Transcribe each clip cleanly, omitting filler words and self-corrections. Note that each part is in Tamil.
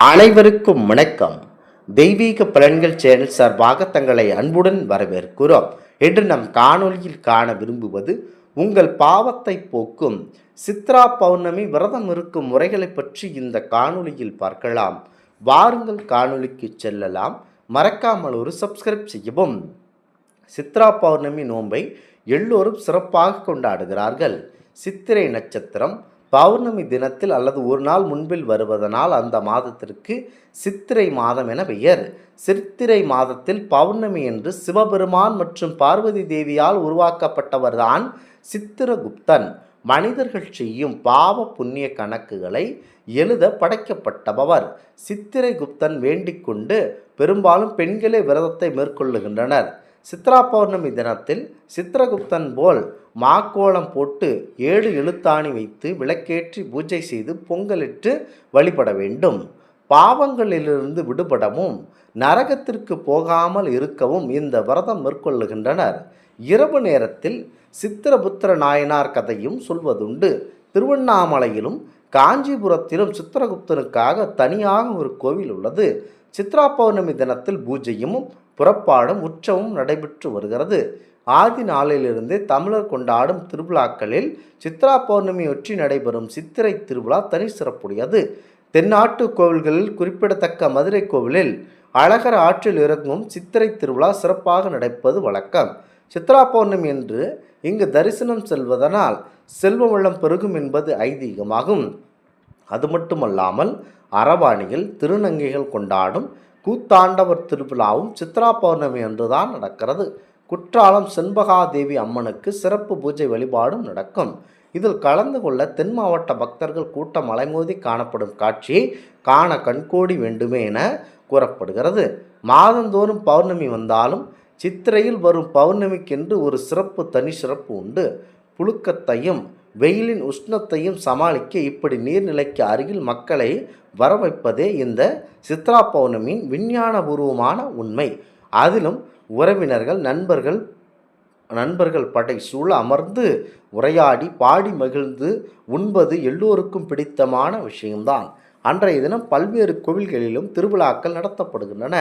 அனைவருக்கும் வணக்கம். தெய்வீக பலன்கள் சேனல் சார்பாக தங்களை அன்புடன் வரவேற்கிறோம். இன்று நம் காணொளியில் காண விரும்புவது உங்கள் பாவத்தை போக்கும் சித்ரா பௌர்ணமி விரதம் இருக்கும் முறைகளை பற்றி இந்த காணொளியில் பார்க்கலாம். வாருங்கள் காணொளிக்கு செல்லலாம். மறக்காமல் ஒரு சப்ஸ்கிரைப் செய்யவும். சித்ரா பௌர்ணமி நோன்பை எல்லோரும் சிறப்பாக கொண்டாடுகிறார்கள். சித்திரை நட்சத்திரம் பௌர்ணமி தினத்தில் அல்லது ஒரு நாள் முன்பில் வருவதனால் அந்த மாதத்திற்கு சித்திரை மாதம் என பெயர். சித்திரை மாதத்தில் பௌர்ணமி என்று சிவபெருமான் மற்றும் பார்வதி தேவியால் உருவாக்கப்பட்டவர்தான் சித்திரகுப்தன். மனிதர்கள் செய்யும் பாவ புண்ணிய கணக்குகளை எழுத படைக்கப்பட்டவர் சித்திரைகுப்தன் வேண்டிக் கொண்டு பெரும்பாலும் பெண்களே விரதத்தை மேற்கொள்ளுகின்றனர். சித்ரா பௌர்ணமி தினத்தில் சித்திரகுப்தன் போல் மாக்கோளம் போட்டு 7 எழுத்தாணி வைத்து விளக்கேற்றி பூஜை செய்து பொங்கலிட்டு வழிபட வேண்டும். பாவங்களிலிருந்து விடுபடவும் நரகத்திற்கு போகாமல் இருக்கவும் இந்த விரதம் மேற்கொள்ளுகின்றனர். இரவு நேரத்தில் சித்திரபுத்திர நாயனார் கதையும் சொல்வதுண்டு. திருவண்ணாமலையிலும் காஞ்சிபுரத்திலும் சித்திரகுப்தனுக்காக தனியாக ஒரு கோவில் உள்ளது. சித்ரா பௌர்ணமி தினத்தில் பூஜையும் புறப்பாடும் உற்சவம் நடைபெற்று வருகிறது. ஆதி நாளிலிருந்தே தமிழர் கொண்டாடும் திருவிழாக்களில் சித்ரா பௌர்ணமியொற்றி நடைபெறும் சித்திரை திருவிழா தனி சிறப்புடையது. தென்னாட்டு கோவில்களில் குறிப்பிடத்தக்க மதுரை கோவிலில் அழகர் ஆற்றில் இறங்கும் சித்திரை திருவிழா சிறப்பாக நடப்பது வழக்கம். சித்ரா பௌர்ணமி என்று இங்கு தரிசனம் செல்வதனால் செல்வ வளம் பெருகும் என்பது ஐதீகமாகும். அது மட்டுமல்லாமல் அரவாணிகள் திருநங்கைகள் கொண்டாடும் கூத்தாண்டவர் திருவிழாவும் சித்ரா பௌர்ணமி அன்றுதான் நடக்கிறது. குற்றாலம் செண்பகாதேவி அம்மனுக்கு சிறப்பு பூஜை வழிபாடும் நடக்கும். இதில் கலந்து கொள்ள தென் மாவட்ட பக்தர்கள் கூட்டம் அலைமோதி காணப்படும் காட்சியை காண கண்கோடி வேண்டுமே என கூறப்படுகிறது. மாதந்தோறும் பௌர்ணமி வந்தாலும் சித்திரையில் வரும் பௌர்ணமிக்கென்று ஒரு தனி சிறப்பு உண்டு. புழுக்கத்தையும் வெயிலின் உஷ்ணத்தையும் சமாளிக்க இப்படி நீர்நிலைக்கு அருகில் மக்களை வரவைப்பதே இந்த சித்ரா பௌர்ணமியின் விஞ்ஞானபூர்வமான உண்மை. அதிலும் உறவினர்கள் நண்பர்கள் படை சூழ அமர்ந்து உரையாடி பாடி மகிழ்ந்து உண்பது எல்லோருக்கும் பிடித்தமான விஷயம்தான். அன்றைய தினம் பல்வேறு கோவில்களிலும் திருவிழாக்கள் நடத்தப்படுகின்றன.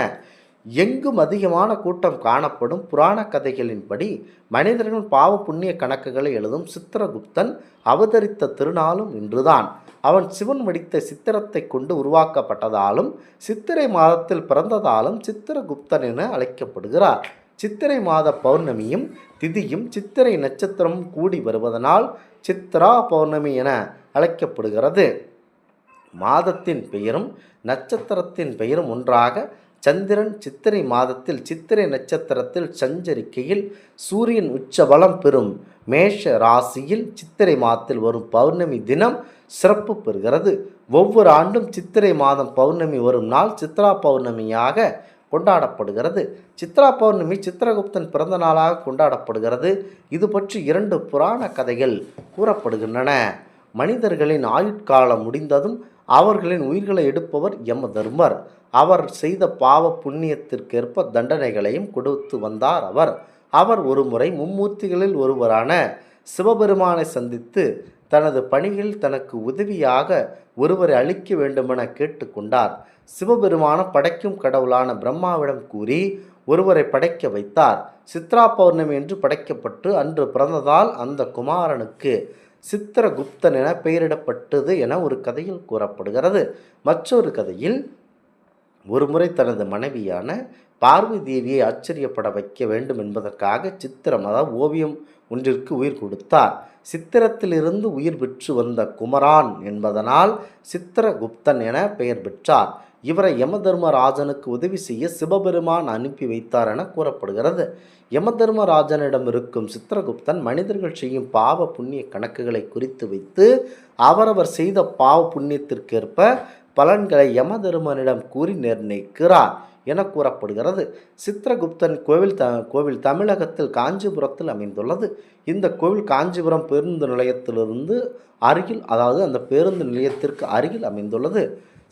எங்கும் அதிகமான கூட்டம் காணப்படும். புராண கதைகளின்படி மனிதர்கள் பாவ புண்ணிய கணக்குகளை எழுதும் சித்திரகுப்தன் அவதரித்த திருநாளும் இன்றுதான். அவன் சிவன் வடித்த சித்திரத்தை கொண்டு உருவாக்கப்பட்டதாலும் சித்திரை மாதத்தில் பிறந்ததாலும் சித்திரகுப்தன் என அழைக்கப்படுகிறார். சித்திரை மாத பௌர்ணமியும் திதியும் சித்திரை நட்சத்திரமும் கூடி வருவதனால் சித்ரா பௌர்ணமி என அழைக்கப்படுகிறது. மாதத்தின் பெயரும் நட்சத்திரத்தின் பெயரும் ஒன்றாக. சந்திரன் சித்திரை மாதத்தில் சித்திரை நட்சத்திரத்தில் சஞ்சரிக்கையில் சூரியன் உச்ச பலம் பெறும் மேஷ ராசியில் சித்திரை மாதத்தில் வரும் பௌர்ணமி தினம் சிறப்பு பெறுகிறது. ஒவ்வொரு ஆண்டும் சித்திரை மாதம் பௌர்ணமி வரும் நாள் சித்ரா பௌர்ணமியாக கொண்டாடப்படுகிறது. சித்ரா பௌர்ணமி சித்திரகுப்தன் பிறந்த நாளாக கொண்டாடப்படுகிறது. இது பற்றி 2 புராண கதைகள் கூறப்படுகின்றன. மனிதர்களின் ஆயுட்காலம் முடிந்ததும் அவர்களின் உயிர்களை எடுப்பவர் யமதர்மர். அவர் செய்த பாவ புண்ணியத்திற்கேற்ப தண்டனைகளையும் கொடுத்து வந்தார். அவர் ஒருமுறை மும்மூர்த்திகளில் ஒருவரான சிவபெருமானை சந்தித்து தனது பணிகளில் தனக்கு உதவியாக ஒருவரை அளிக்க வேண்டுமென கேட்டுக்கொண்டார். சிவபெருமான படைக்கும் கடவுளான பிரம்மாவிடம் கூறி ஒருவரை படைக்க வைத்தார். சித்ரா பௌர்ணமி என்று படைக்கப்பட்டு அன்று பிறந்ததால் அந்த குமாரனுக்கு சித்திரகுப்தன் என பெயரிடப்பட்டது என ஒரு கதையில் கூறப்படுகிறது. மற்றொரு கதையில் ஒருமுறை தனது மனைவியான பார்வதி தேவியை ஆச்சரியப்பட வைக்க வேண்டும் என்பதற்காக சித்திரம் அதாவது ஓவியம் ஒன்றிற்கு உயிர் கொடுத்தார். சித்திரத்திலிருந்து உயிர் பெற்று வந்த குமரான் என்பதனால் சித்திரகுப்தன் என பெயர் பெற்றார். இவரை யமதர்மராஜனுக்கு உதவி செய்ய சிவபெருமான் அனுப்பி வைத்தார் என கூறப்படுகிறது. யமதர்மராஜனிடம் இருக்கும் சித்திரகுப்தன் மனிதர்கள் செய்யும் பாவ புண்ணிய கணக்குகளை குறித்து வைத்து அவரவர் செய்த பாவ புண்ணியத்திற்கேற்ப பலன்களை யமதர்மனிடம் கூறி நிர்ணயிக்கிறார் என கூறப்படுகிறது. சித்திரகுப்தன் கோவில் தமிழகத்தில் காஞ்சிபுரத்தில் அமைந்துள்ளது. இந்த கோவில் காஞ்சிபுரம் பேருந்து நிலையத்திலிருந்து அருகில் அந்த பேருந்து நிலையத்திற்கு அருகில் அமைந்துள்ளது.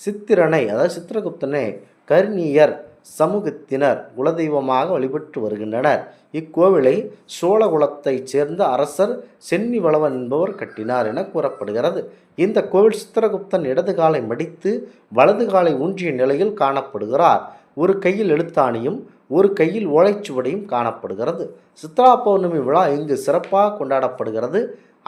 சித்திரனை சித்திரகுப்தனை கர்ணியர் சமூகத்தினர் குலதெய்வமாக வழிபட்டு வருகின்றனர். இக்கோவிலை சோழகுலத்தைச் சேர்ந்த அரசர் சென்னிவளவன் என்பவர் கட்டினார் என கூறப்படுகிறது. இந்த கோவில் சித்திரகுப்தன் இடது காலை மடித்து வலது காலை ஊன்றிய நிலையில் காணப்படுகிறார். ஒரு கையில் எழுத்தாணியும் ஒரு கையில் ஓலைச்சுவடியும் காணப்படுகிறது. சித்ரா பௌர்ணமி விழா இங்கு சிறப்பாக கொண்டாடப்படுகிறது.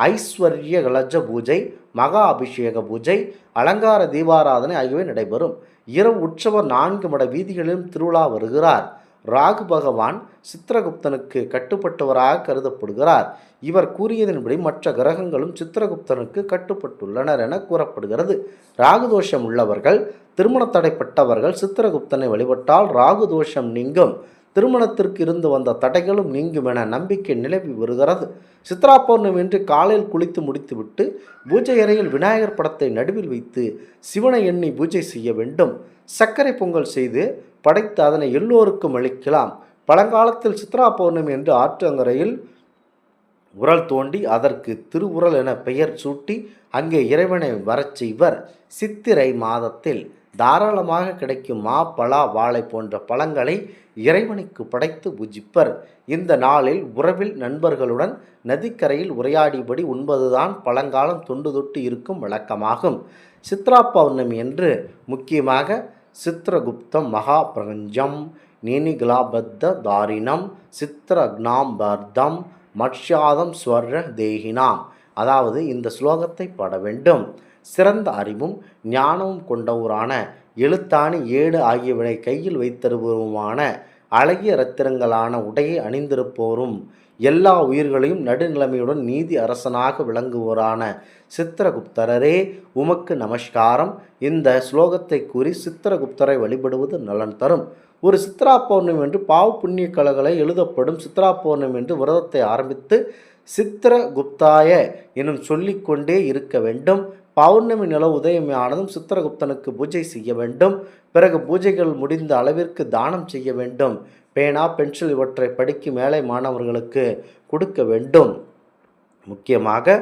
ஐஸ்வர்ய கலஜ பூஜை, மகா அபிஷேக பூஜை, அலங்கார தீபாராதனை ஆகியவை நடைபெறும். இரவு உற்சவர் 4 மட வீதிகளிலும் திருவிழா வருகிறார். ராகு பகவான் சித்திரகுப்தனுக்கு கட்டுப்பட்டவராக கருதப்படுகிறார். இவர் கூறியதன்படி மற்ற கிரகங்களும் சித்திரகுப்தனுக்கு கட்டுப்பட்டுள்ளனர் என கூறப்படுகிறது. ராகு தோஷம் உள்ளவர்கள், திருமண தடைப்பட்டவர்கள் சித்திரகுப்தனை வழிபட்டால் ராகு தோஷம் நீங்கும். திருமணத்திற்கு இருந்து வந்த தடைகளும் நீங்கும் என நம்பிக்கை நிலவி வருகிறது. சித்ரா பௌர்ணமி என்று காலையில் குளித்து முடித்துவிட்டு பூஜை அறையில் விநாயகர் படத்தை நடுவில் வைத்து சிவனை எண்ணி பூஜை செய்ய வேண்டும். சர்க்கரை பொங்கல் செய்து படைத்து அதனை எல்லோருக்கும் அளிக்கலாம். பழங்காலத்தில் சித்ரா பௌர்ணமி என்று ஆற்றங்கரையில் உரல் தோண்டி அதற்கு திருவுரல் என பெயர் சூட்டி அங்கே இறைவனை வரச் செய்வர். சித்திரை மாதத்தில் தாராளமாக கிடைக்கும் மா, பலா, வாழை போன்ற பழங்களை இறைவனுக்கு படைத்து பூஜிப்பர். இந்த நாளில் உறவில் நண்பர்களுடன் நதிக்கரையில் உரையாடியபடி உண்பதுதான் பழங்காலம் தொண்டு தொட்டு இருக்கும் வழக்கமாகும். சித்ரா பௌர்ணமி என்று முக்கியமாக சித்திரகுப்தம் மகாபிரபஞ்சம் நீனிகலாபத்த தாரிணம் சித்திரக்னாம்பர்தம் மட்சாதம் ஸ்வர்ர தேகினாம். அதாவது இந்த ஸ்லோகத்தை பாட வேண்டும். சிறந்த அறிவும் ஞானமும் கொண்டவரான எழுத்தாணி, ஏடு ஆகியவனை கையில் வைத்திருப்பவருமான அழகிய ரத்தினங்களான உடையை அணிந்திருப்போரும் எல்லா உயிர்களையும் நடுநிலைமையுடன் நீதி அரசனாக விளங்குவோரான சித்திரகுப்தரரே உமக்கு நமஸ்காரம். இந்த ஸ்லோகத்தை கூறி சித்திரகுப்தரை வழிபடுவது நலன் தரும். ஒரு சித்ரா பௌர்ணமி என்று பாவ புண்ணிய கலைகளை எழுதப்படும் சித்ரா பௌர்ணமி என்று விரதத்தை ஆரம்பித்து சித்திரகுப்தாய எனும் சொல்லிக்கொண்டே இருக்க வேண்டும். பௌர்ணமி நில உதயமானதும் சித்திரகுப்தனுக்கு பூஜை செய்ய வேண்டும். பிறகு பூஜைகள் முடிந்த அளவிற்கு தானம் செய்ய வேண்டும். பேனா, பென்சில் இவற்றை படிக்கும் ஏழை மாணவர்களுக்கு கொடுக்க வேண்டும். முக்கியமாக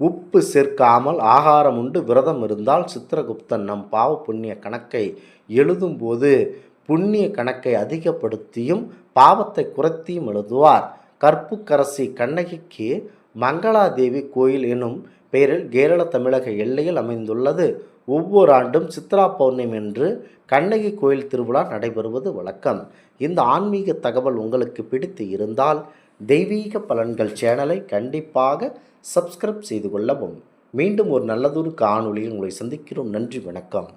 உப்பு சேர்க்காமல் ஆகாரம் உண்டு விரதம் இருந்தால் சித்திரகுப்தன் நம் பாவ புண்ணிய கணக்கை எழுதும்போது புண்ணிய கணக்கை அதிகப்படுத்தியும் பாவத்தை குறைத்தியும் எழுதுவார். கற்புக்கரசி கண்ணகிக்கு மங்களாதேவி கோயில் எனும் பெயரில் கேரள தமிழக எல்லையில் அமைந்துள்ளது. ஒவ்வொரு ஆண்டும் சித்ரா பௌர்ணமி என்று கண்ணகி கோயில் திருவிழா நடைபெறுவது வழக்கம். இந்த ஆன்மீக தகவல் உங்களுக்கு பிடித்து இருந்தால் தெய்வீக பலன்கள் சேனலை கண்டிப்பாக சப்ஸ்கிரைப் செய்து கொள்ளவும். மீண்டும் ஒரு நல்லதொரு காணொளியில் உங்களை சந்திக்கிறோம். நன்றி, வணக்கம்.